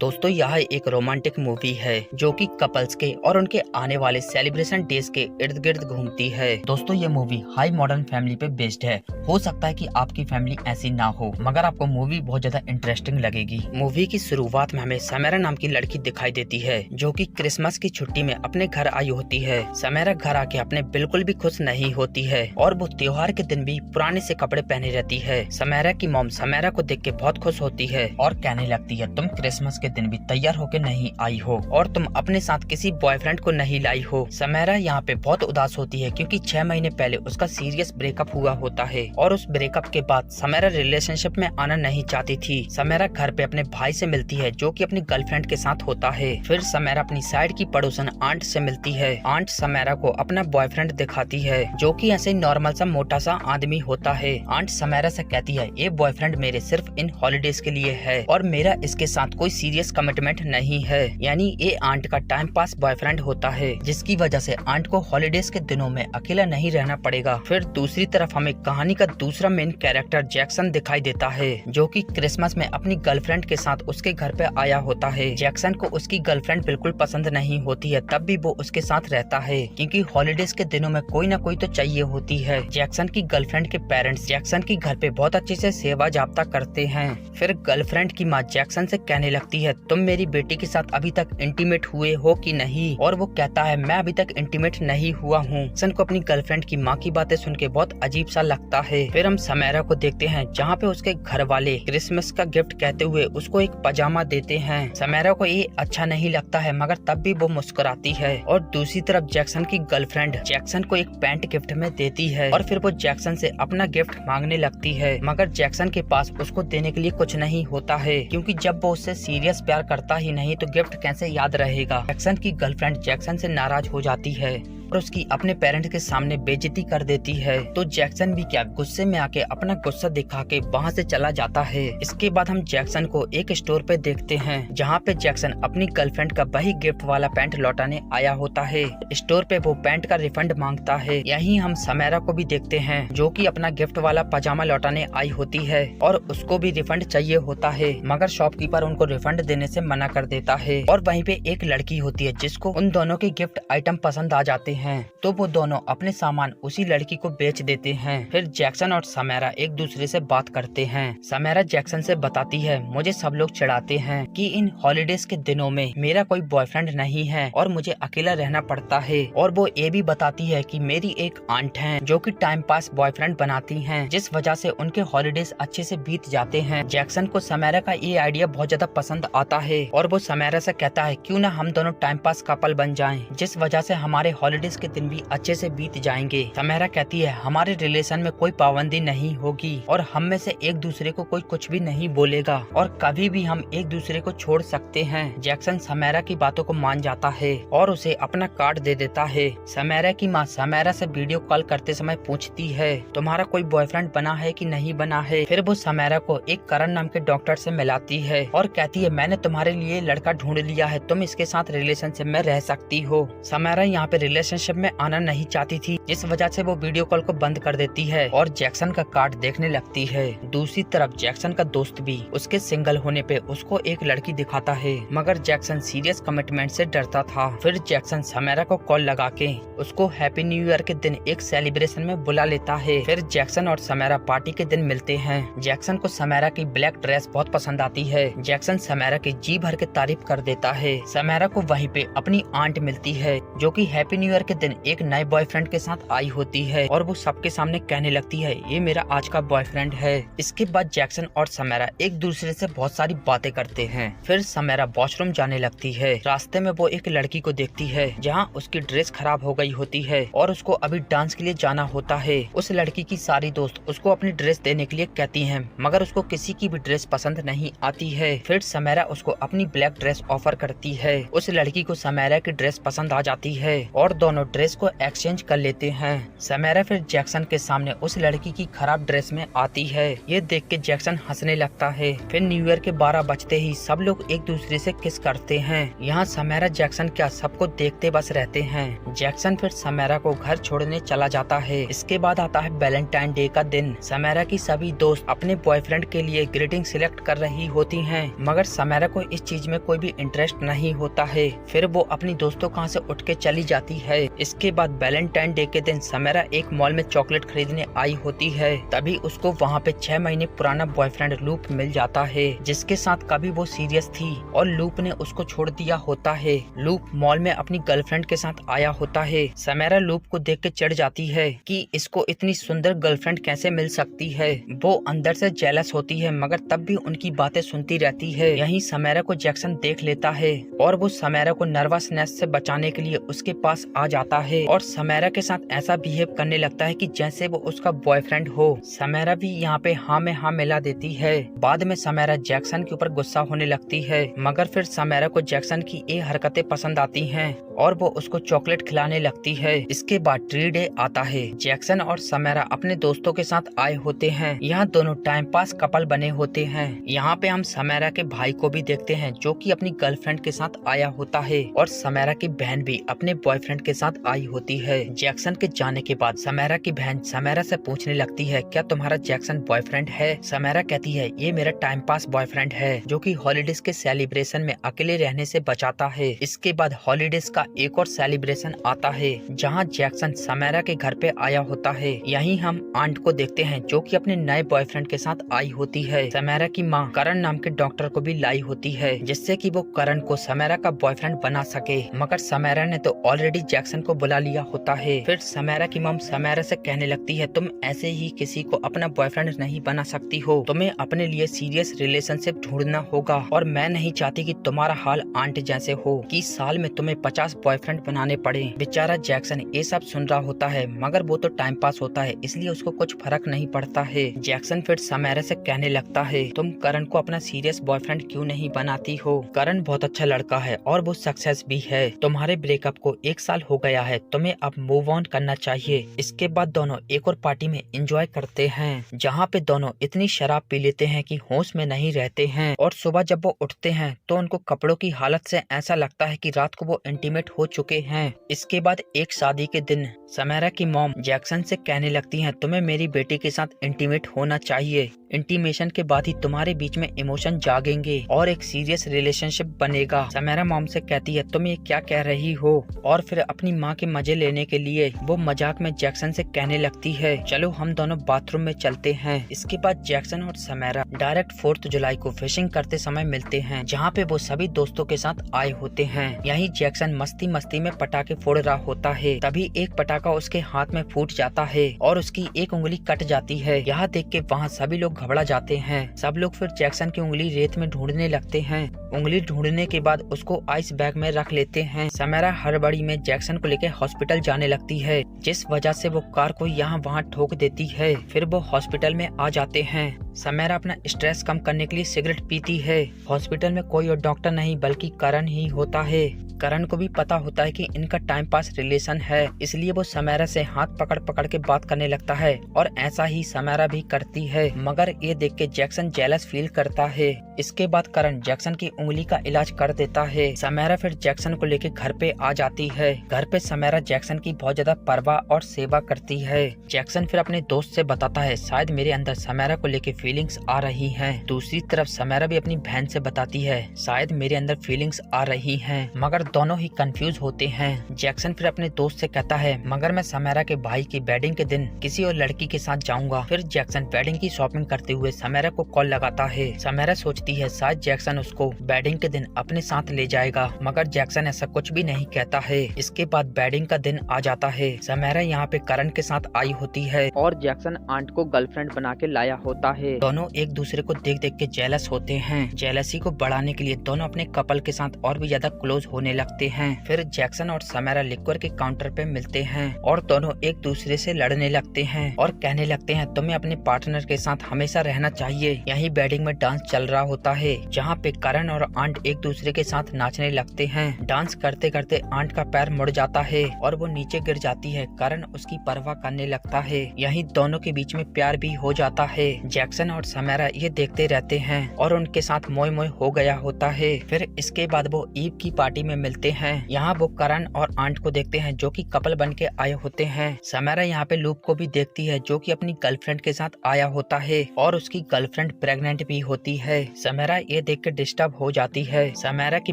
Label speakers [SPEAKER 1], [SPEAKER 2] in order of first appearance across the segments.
[SPEAKER 1] दोस्तों यह एक रोमांटिक मूवी है जो कि कपल्स के और उनके आने वाले सेलिब्रेशन डेज के इर्द गिर्द घूमती है। दोस्तों ये मूवी हाई मॉडर्न फैमिली पे बेस्ड है। हो सकता है कि आपकी फैमिली ऐसी ना हो, मगर आपको मूवी बहुत ज्यादा इंटरेस्टिंग लगेगी। मूवी की शुरुआत में हमें समेरा नाम की लड़की दिखाई देती है जो कि क्रिसमस की छुट्टी में अपने घर आई होती है। समेरा घर आके अपने बिल्कुल भी खुश नहीं होती है और वो त्योहार के दिन भी पुराने से कपड़े पहने रहती है। समेरा की मॉम समेरा को देख के बहुत खुश होती है और कहने लगती है, तुम क्रिसमस के दिन भी तैयार होके नहीं आई हो और तुम अपने साथ किसी बॉयफ्रेंड को नहीं लाई हो। समेरा यहाँ पे बहुत उदास होती है क्योंकि 6 महीने पहले उसका सीरियस ब्रेकअप हुआ होता है और उस ब्रेकअप के बाद समेरा रिलेशनशिप में आना नहीं चाहती थी। समेरा घर पे अपने भाई से मिलती है जो कि अपनी गर्लफ्रेंड के साथ होता है। फिर समेरा अपनी साइड की पड़ोसन आंट से मिलती है। आंट समेरा को अपना बॉयफ्रेंड दिखाती है जो कि ऐसे नॉर्मल सा मोटा सा आदमी होता है। आंट समेरा से कहती है, ये बॉयफ्रेंड मेरे सिर्फ इन हॉलीडेज के लिए है और मेरा इसके साथ कोई सीरियस कमिटमेंट नहीं है। यानी ये आंट का टाइम पास बॉयफ्रेंड होता है जिसकी वजह से आंट को हॉलीडेज के दिनों में अकेला नहीं रहना पड़ेगा। फिर दूसरी तरफ हमें कहानी का दूसरा मेन कैरेक्टर जैक्सन दिखाई देता है जो कि क्रिसमस में अपनी गर्लफ्रेंड के साथ उसके घर पे आया होता है। जैक्सन को उसकी गर्लफ्रेंड बिल्कुल पसंद नहीं होती है, तब भी वो उसके साथ रहता है क्योंकि हॉलीडेज के दिनों में कोई ना कोई तो चाहिए होती है। जैक्सन की गर्लफ्रेंड के पेरेंट्स जैक्सन की घर पे बहुत अच्छे से सेवा जाप्ता करते हैं। फिर गर्लफ्रेंड की माँ जैक्सन से कहने लगती है, तुम मेरी बेटी के साथ अभी तक इंटीमेट हुए हो कि नहीं? और वो कहता है, मैं अभी तक इंटीमेट नहीं हुआ हूँ। जैक्सन को अपनी गर्लफ्रेंड की माँ की बातें सुन के बहुत अजीब सा लगता है। फिर हम समेरा को देखते हैं जहाँ पे उसके घर वाले क्रिसमस का गिफ्ट कहते हुए उसको एक पजामा देते हैं। समेरा को ये अच्छा नहीं लगता है मगर तब भी वो मुस्कुराती है। और दूसरी तरफ जैक्सन की गर्लफ्रेंड जैक्सन को एक पैंट गिफ्ट में देती है और फिर वो जैक्सन से अपना गिफ्ट मांगने लगती है, मगर जैक्सन के पास उसको देने के लिए कुछ नहीं होता है क्योंकि जब वो उससे सीरियस प्यार करता ही नहीं तो गिफ्ट कैसे याद रहेगा। जैक्सन की गर्लफ्रेंड जैक्सन से नाराज हो जाती है और उसकी अपने पेरेंट्स के सामने बेइज्जती कर देती है। तो जैक्सन भी क्या गुस्से में आके अपना गुस्सा दिखा के वहाँ से चला जाता है। इसके बाद हम जैक्सन को एक स्टोर पे देखते हैं जहाँ पे जैक्सन अपनी गर्लफ्रेंड का वही गिफ्ट वाला पैंट लौटाने आया होता है। स्टोर पे वो पैंट का रिफंड मांगता है। यहीं हम समेरा को भी देखते हैं जो कि अपना गिफ्ट वाला पजामा लौटाने आई होती है और उसको भी रिफंड चाहिए होता है, मगर शॉपकीपर उनको रिफंड देने से मना कर देता है। और वहीं पे एक लड़की होती है जिसको उन दोनों के गिफ्ट आइटम पसंद आ जाते हैं तो वो दोनों अपने सामान उसी लड़की को बेच देते हैं। फिर जैक्सन और समेरा एक दूसरे से बात करते हैं। समेरा जैक्सन से बताती है, मुझे सब लोग चिढ़ाते हैं कि इन हॉलीडेज के दिनों में मेरा कोई बॉयफ्रेंड नहीं है और मुझे अकेला रहना पड़ता है। और वो ये भी बताती है कि मेरी एक आंट है जो कि टाइम पास बॉयफ्रेंड बनाती हैं जिस वजह से उनके हॉलीडेज अच्छे से बीत जाते हैं। जैक्सन को समेरा का ये आइडिया बहुत ज्यादा पसंद आता है और वो समेरा से कहता है, क्यों ना हम दोनों टाइम पास कपल बन जाएं जिस वजह से हमारे हॉलीडेज के दिन भी अच्छे से बीत जाएंगे। समेरा कहती है, हमारे रिलेशन में कोई पाबंदी नहीं होगी और हम में से एक दूसरे को कोई कुछ भी नहीं बोलेगा और कभी भी हम एक दूसरे को छोड़ सकते हैं। जैक्सन समेरा की बातों को मान जाता है और उसे अपना कार्ड दे देता है। समेरा की माँ समेरा से वीडियो कॉल करते समय पूछती है, तुम्हारा कोई बॉयफ्रेंड बना है कि नहीं बना है? फिर वो समेरा को एक करण नाम के डॉक्टर से मिलाती है और कहती है, मैंने तुम्हारे लिए लड़का ढूंढ लिया है, तुम इसके साथ रिलेशनशिप में रह सकती हो। समेरा यहाँ पे रिलेशनशिप में आना नहीं चाहती थी जिस वजह से वो वीडियो कॉल को बंद कर देती है और जैक्सन का कार्ड देखने लगती है। दूसरी तरफ जैक्सन का दोस्त भी उसके सिंगल होने पे उसको एक लड़की दिखाता है, मगर जैक्सन सीरियस कमिटमेंट से डरता था। फिर जैक्सन समेरा को कॉल लगा के उसको हैप्पी न्यू ईयर के दिन एक सेलिब्रेशन में बुला लेता है। फिर जैक्सन और समेरा पार्टी के दिन मिलते हैं। जैक्सन को समेरा की ब्लैक ड्रेस बहुत पसंद आती है। जैक्सन समेरा की जी भर के तारीफ कर देता है। समेरा को वहीं पे अपनी आंट मिलती है जो कि हैप्पी न्यू ईयर के दिन एक नए बॉयफ्रेंड के साथ आई होती है और वो सबके सामने कहने लगती है, ये मेरा आज का बॉयफ्रेंड है। इसके बाद जैक्सन और समेरा एक दूसरे से बहुत सारी बातें करते हैं। फिर समेरा वॉशरूम जाने लगती है। रास्ते में वो एक लड़की को देखती है जहाँ उसकी ड्रेस खराब हो गई होती है और उसको अभी डांस के लिए जाना होता है। उस लड़की की सारी दोस्त उसको अपनी ड्रेस देने के लिए कहती हैं, मगर उसको किसी की भी ड्रेस पसंद नहीं आती है। फिर समेरा उसको अपनी ब्लैक ड्रेस ऑफर करती है। उस लड़की को समेरा की ड्रेस पसंद आ जाती है और दोनों दोनों ड्रेस को एक्सचेंज कर लेते हैं। समेरा फिर जैक्सन के सामने उस लड़की की खराब ड्रेस में आती है। ये देख के जैक्सन हंसने लगता है। फिर न्यू ईयर के 12 बजते ही सब लोग एक दूसरे से किस करते हैं। यहाँ समेरा जैक्सन क्या सबको देखते बस रहते हैं। जैक्सन फिर समेरा को घर छोड़ने चला जाता है। इसके बाद आता है वैलेंटाइन डे का दिन। समेरा की सभी दोस्त अपने बॉयफ्रेंड के लिए ग्रीटिंग सिलेक्ट कर रही होती हैं, मगर समेरा को इस चीज में कोई भी इंटरेस्ट नहीं होता है। फिर वो अपनी दोस्तों कहाँ से उठ के चली जाती है। इसके बाद वैलेंटाइन डे के दिन समेरा एक मॉल में चॉकलेट खरीदने आई होती है। तभी उसको वहाँ पे 6 महीने पुराना बॉयफ्रेंड लूप मिल जाता है, जिसके साथ कभी वो सीरियस थी और लूप ने उसको छोड़ दिया होता है। लूप मॉल में अपनी गर्लफ्रेंड के साथ आया होता है। समेरा लूप को देख के चिढ़ जाती है कि इसको इतनी सुंदर गर्लफ्रेंड कैसे मिल सकती है। वो अंदर से जेलस होती है, मगर तब भी उनकी बातें सुनती रहती है। यहीं समेरा को जैक्सन देख लेता है और वो समेरा को नर्वसनेस से बचाने के लिए उसके पास आ जाता है और समेरा के साथ ऐसा बिहेव करने लगता है कि जैसे वो उसका बॉयफ्रेंड हो। समेरा भी यहाँ पे हाँ में हाँ मिला देती है। बाद में समेरा जैक्सन के ऊपर गुस्सा होने लगती है, मगर फिर समेरा को जैक्सन की ये हरकतें पसंद आती हैं और वो उसको चॉकलेट खिलाने लगती है। इसके बाद ट्री डे आता है। जैक्सन और समेरा अपने दोस्तों के साथ आए होते हैं। यहाँ दोनों टाइम पास कपल बने होते हैं। यहाँ पे हम समेरा के भाई को भी देखते हैं, जो कि अपनी गर्लफ्रेंड के साथ आया होता है और समेरा की बहन भी अपने बॉयफ्रेंड के साथ आई होती है। जैक्सन के जाने के बाद समेरा की बहन समेरा से पूछने लगती है, क्या तुम्हारा जैक्सन बॉयफ्रेंड है? समेरा कहती है, ये मेरा टाइम पास बॉयफ्रेंड है, जो कि हॉलीडेज के सेलिब्रेशन में अकेले रहने से बचाता है। इसके बाद हॉलीडेज का एक और सेलिब्रेशन आता है, जहाँ जैक्सन समेरा के घर पे आया होता है। यहीं हम आंट को देखते हैं, जो कि अपने नए बॉयफ्रेंड के साथ आई होती है। समेरा की माँ करण नाम के डॉक्टर को भी लाई होती है, जिससे कि वो करण को समेरा का बॉयफ्रेंड बना सके, मगर समेरा ने तो ऑलरेडी जैक्सन को बुला लिया होता है। फिर समेरा की मम समेरा से कहने लगती है, तुम ऐसे ही किसी को अपना बॉयफ्रेंड नहीं बना सकती हो, तुम्हें अपने लिए सीरियस रिलेशनशिप ढूंढना होगा और मैं नहीं चाहती कि तुम्हारा हाल आंट जैसे हो कि साल में तुम्हें 50 बॉयफ्रेंड बनाने पड़े। बेचारा जैक्सन ये सब सुन रहा होता है, मगर वो तो टाइम पास होता है, इसलिए उसको कुछ फर्क नहीं पड़ता है। जैक्सन फिर समेरा से कहने लगता है, तुम करण को अपना सीरियस बॉयफ्रेंड क्यों नहीं बनाती हो? करण बहुत अच्छा लड़का है और वो सक्सेस भी है। तुम्हारे ब्रेकअप को 1 साल हो गया है, तुम्हें अब मूव ऑन करना चाहिए। इसके बाद दोनों एक और पार्टी में एंजॉय करते हैं, जहाँ पे दोनों इतनी शराब पी लेते हैं कि होश में नहीं रहते हैं और सुबह जब वो उठते हैं तो उनको कपड़ों की हालत से ऐसा लगता है कि रात को वो इंटीमेट हो चुके हैं। इसके बाद एक शादी के दिन समेरा की मॉम जैक्सन से कहने लगती हैं, तुम्हें मेरी बेटी के साथ इंटीमेट होना चाहिए। इंटीमेशन के बाद ही तुम्हारे बीच में इमोशन जागेंगे और एक सीरियस रिलेशनशिप बनेगा। समेरा मॉम से कहती है, तुम ये क्या कह रही हो? और फिर अपनी माँ के मजे लेने के लिए वो मजाक में जैक्सन से कहने लगती है, चलो हम दोनों बाथरूम में चलते हैं। इसके बाद जैक्सन और समेरा डायरेक्ट 4 जुलाई को फिशिंग करते समय मिलते हैं, जहाँ पे वो सभी दोस्तों के साथ आए होते हैं। यहीं जैक्सन मस्ती मस्ती में पटाखे फोड़ रहा होता है। तभी एक पटाखा उसके हाथ में फूट जाता है और उसकी एक उंगली कट जाती है। यह देख के वहाँ सभी लोग घबरा जाते हैं। सब लोग फिर जैक्सन की उंगली रेत में ढूंढने लगते हैं। उंगली ढूंढने के बाद उसको आइस बैग में रख लेते हैं। समेरा हड़बड़ी में जैक्सन को लेकर हॉस्पिटल जाने लगती है, जिस वजह से वो कार को यहाँ वहाँ ठोक देती है। फिर वो हॉस्पिटल में आ जाते हैं। समेरा अपना स्ट्रेस कम करने के लिए सिगरेट पीती है। हॉस्पिटल में कोई और डॉक्टर नहीं बल्कि करण ही होता है। करण को भी पता होता है कि इनका टाइम पास रिलेशन है, इसलिए वो समेरा से हाथ पकड़ पकड़ के बात करने लगता है और ऐसा ही समेरा भी करती है, मगर ये देख के जैक्सन जेलस फील करता है। इसके बाद करण जैक्सन की उंगली का इलाज कर देता है। समेरा फिर जैक्सन को लेके घर पे आ जाती है। घर पे समेरा जैक्सन की बहुत ज्यादा परवाह और सेवा करती है। जैक्सन फिर अपने दोस्त से बताता है, शायद मेरे अंदर समेरा को लेके फीलिंग्स आ रही हैं। दूसरी तरफ समेरा भी अपनी बहन से बताती है, शायद मेरे अंदर फीलिंग्स आ रही हैं, मगर दोनों ही कंफ्यूज होते हैं। जैक्सन फिर अपने दोस्त से कहता है, मगर मैं समेरा के भाई की वेडिंग के दिन किसी और लड़की के साथ जाऊंगा। फिर जैक्सन वेडिंग की शॉपिंग करते हुए समेरा को कॉल लगाता है। समेरा सोचती है शायद जैक्सन उसको वेडिंग के दिन अपने साथ ले जाएगा, मगर जैक्सन ऐसा कुछ भी नहीं कहता है। इसके बाद वेडिंग का दिन आ जाता है। समेरा यहाँ पे करण के साथ आई होती है और जैक्सन आंट को गर्लफ्रेंड बना के लाया होता है। दोनों एक दूसरे को देख देख के जेलस होते हैं। जेलसी को बढ़ाने के लिए दोनों अपने कपल के साथ और भी ज्यादा क्लोज होने लगते हैं। फिर जैक्सन और समैरा लिक्वर के काउंटर पे मिलते हैं और दोनों एक दूसरे से लड़ने लगते हैं और कहने लगते हैं तुम्हें अपने पार्टनर के साथ हमेशा रहना चाहिए। यही वेडिंग में डांस चल रहा होता है जहाँ पे करण और आंट एक दूसरे के साथ नाचने लगते हैं। डांस करते करते आंट का पैर मुड़ जाता है और वो नीचे गिर जाती है। करण उसकी परवाह करने लगता है। यही दोनों के बीच में प्यार भी हो जाता है। जैक्सन और समैरा ये देखते रहते हैं और उनके साथ मोय मोय हो गया होता है। फिर इसके बाद वो ईव की पार्टी में मिलते हैं। यहाँ वो करण और आंट को देखते हैं जो कि कपल बन के आए होते हैं। समैरा यहाँ पे लूप को भी देखती है जो कि अपनी गर्लफ्रेंड के साथ आया होता है और उसकी गर्लफ्रेंड प्रेग्नेंट भी होती है। समैरा ये देख के डिस्टर्ब हो जाती है। समैरा की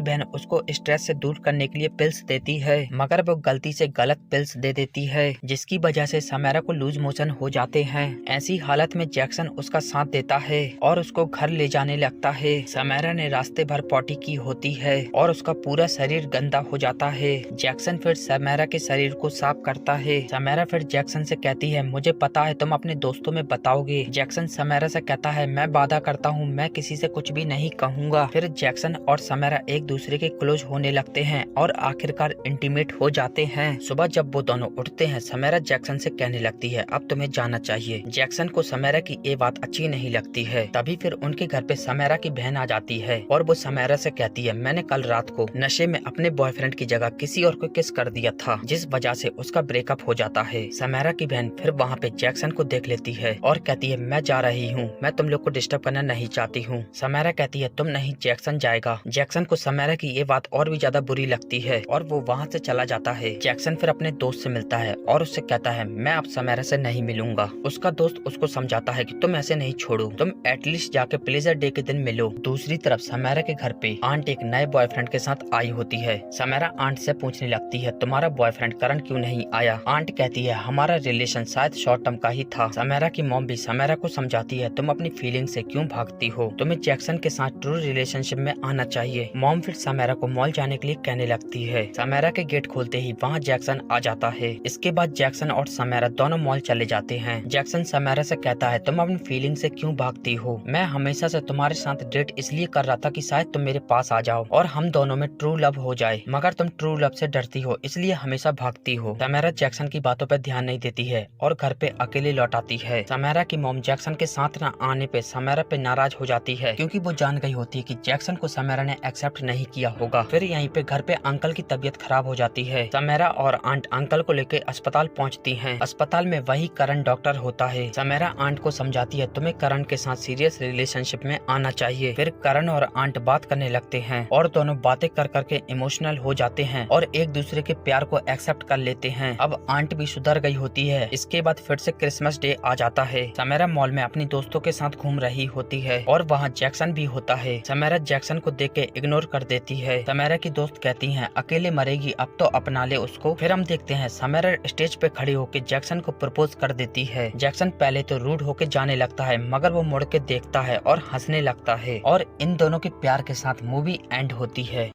[SPEAKER 1] बहन उसको स्ट्रेस से दूर करने के लिए पिल्स देती है मगर वो गलती से गलत पिल्स दे देती है जिसकी वजह से समैरा को लूज मोशन हो जाते हैं। ऐसी हालत में जैक्सन उसका साथ देता है और उसको घर ले जाने लगता है। समैरा ने रास्ते भर पॉटी की होती है और उसका पूरा शरीर गंदा हो जाता है। जैक्सन फिर समैरा के शरीर को साफ करता है। समैरा फिर जैक्सन से कहती है मुझे पता है तुम अपने दोस्तों में बताओगे। जैक्सन समैरा से कहता है मैं वादा करता हूँ मैं किसी से कुछ भी नहीं कहूँगा। फिर जैक्सन और समैरा एक दूसरे के क्लोज होने लगते हैं और आखिरकार इंटीमेट हो जाते हैं। सुबह जब वो दोनों उठते हैं समैरा जैक्सन से कहने लगती है अब तुम्हें जाना चाहिए। जैक्सन को समैरा की ये बात अच्छी नहीं लगती है। तभी फिर उनके घर पे समैरा की बहन आ जाती है और वो समैरा से कहती है मैंने कल रात को नशे में अपने बॉयफ्रेंड की जगह किसी और को किस कर दिया था जिस वजह से उसका ब्रेकअप हो जाता है। समैरा की बहन फिर वहाँ पे जैक्सन को देख लेती है और कहती है मैं जा रही हूँ मैं तुम लोग को डिस्टर्ब करना नहीं चाहती हूँ। समैरा कहती है तुम नहीं जैक्सन जाएगा। जैक्सन को समैरा की ये बात और भी ज्यादा बुरी लगती है और वो वहाँ से चला जाता है। जैक्सन फिर अपने दोस्त से मिलता है और उससे कहता है मैं अब समैरा से नहीं मिलूंगा। उसका दोस्त उसको समझाता है कि तुम ऐसे नहीं छोड़ो तुम एटलीस्ट जाके प्लेजर डे के दिन मिलो। दूसरी तरफ समैरा के घर पे आंट एक नए बॉयफ्रेंड के साथ आई होती है। समैरा आंट से पूछने लगती है तुम्हारा बॉयफ्रेंड करण क्यों नहीं आया। आंट कहती है हमारा रिलेशन शायद शॉर्ट टर्म का ही था। समैरा की मॉम भी समैरा को समझाती है तुम अपनी फीलिंग से क्यों भागती हो तुम्हें जैक्सन के साथ ट्रू रिलेशनशिप में आना चाहिए। मॉम फिर समैरा को मॉल जाने के लिए कहने लगती है। समैरा के गेट खोलते ही वहाँ जैक्सन आ जाता है। इसके बाद जैक्सन और समैरा दोनों मॉल चले जाते हैं। जैक्सन समैरा से कहता है तुम अपनी फीलिंग से क्यों भागती हो। मैं हमेशा से तुम्हारे साथ डेट इसलिए कर रहा था कि शायद तुम मेरे पास आ जाओ और हम दोनों में ट्रू लव हो जाए मगर तुम ट्रू लव से डरती हो इसलिए हमेशा भागती हो। समैरा जैक्सन की बातों पर ध्यान नहीं देती है और घर पे अकेले लौट आती है। समैरा की मॉम जैक्सन के साथ न आने पे समैरा पे नाराज हो जाती है क्योंकि वो जान गई होती है कि जैक्सन को समैरा ने एक्सेप्ट नहीं किया होगा। फिर यहीं पे घर पे अंकल की तबीयत खराब हो जाती है। समैरा और आंट अंकल को लेके अस्पताल पहुंचती हैं। अस्पताल में वही करण डॉक्टर होता है। समैरा आंट को समझाती है तुम्हें करण के साथ सीरियस रिलेशनशिप में आना चाहिए। फिर करण और आंट बात करने लगते हैं और दोनों बातें कर करके इमोशनल हो जाते हैं और एक दूसरे के प्यार को एक्सेप्ट कर लेते हैं। अब आंट भी सुधर गई होती है। इसके बाद फिर से क्रिसमस डे आ जाता है। समैरा मॉल में अपनी दोस्तों के साथ घूम रही होती है और वहाँ जैक्सन भी होता है। समैरा जैक्सन को देख के इग्नोर कर देती है। समैरा की दोस्त कहती है अकेले मरेगी अब तो अपना ले उसको। फिर हम देखते हैं समैरा स्टेज पे खड़ी होकर जैक्सन को प्रपोज कर देती है। जैक्सन पहले तो रूड होके जाने लगता है मगर वो मुड़ के देखता है और हंसने लगता है और इन दोनों के प्यार के साथ मूवी एंड होती है।